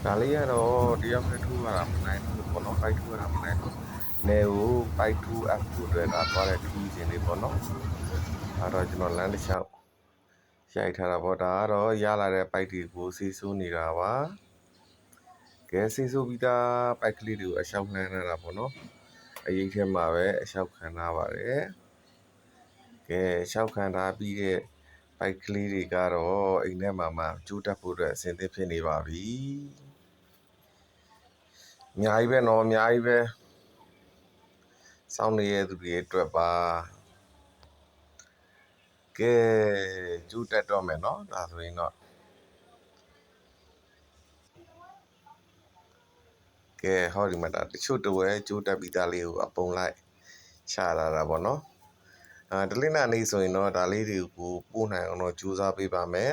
ဒါလေးကတော့တယောက်တည်းထိုးရတာမနိုင်လို့ပေါ့နော်ပိုက်ထိုးရတာမနိုင်လို့နေကိုပိုက်ထိုးအပ်ဖို့အတွက်ဒါသွားတဲ့ခီးစဉ်လေးပေါ့နော်အဲ့တော့ကျွန်တော်လမ်းတစ်လျှောက်ရိုက်ထားတာပေါ့ဒါကတော့ရလာတဲ့ပိုက်တွေကိုစီးဆိုးနေတာပါကဲစီးဆိုးပြီးသားပိုက်ကလေးတွေကိုအလျှောက်လှမ်းထားတာပေါ့နော်အရေးထဲမှာပဲအလျှောက်ခံထားပါတယ်ကဲလျှောက်ခံထားပြီးတဲ့ပိုက်ကလေးတွေကတော့အိမ်ထဲမှာမှကျိုးတက်ဖို့အတွက်အဆင်သင့်ဖြစ်နေပါပြီအများကြီးပဲနော်အများကြီးပဲစောင်းနေတဲ့သူတွေအတွက်ပါကဲကျိုးတက်တော့မယ်နော်ဒါဆိုရင်တော့ကဲဟောဒီမှာဒါတချို့တဝဲကျိုးတက်ပြီးသားလေးကိုအပုံလိုက်ချလာတာပေါ့နော်ဒလင်းနာနေဆိုရင်တော့ဒါလေးတွေကိုပို့နိုင်အောင်တော့ကြိုးစားပေးပါမယ်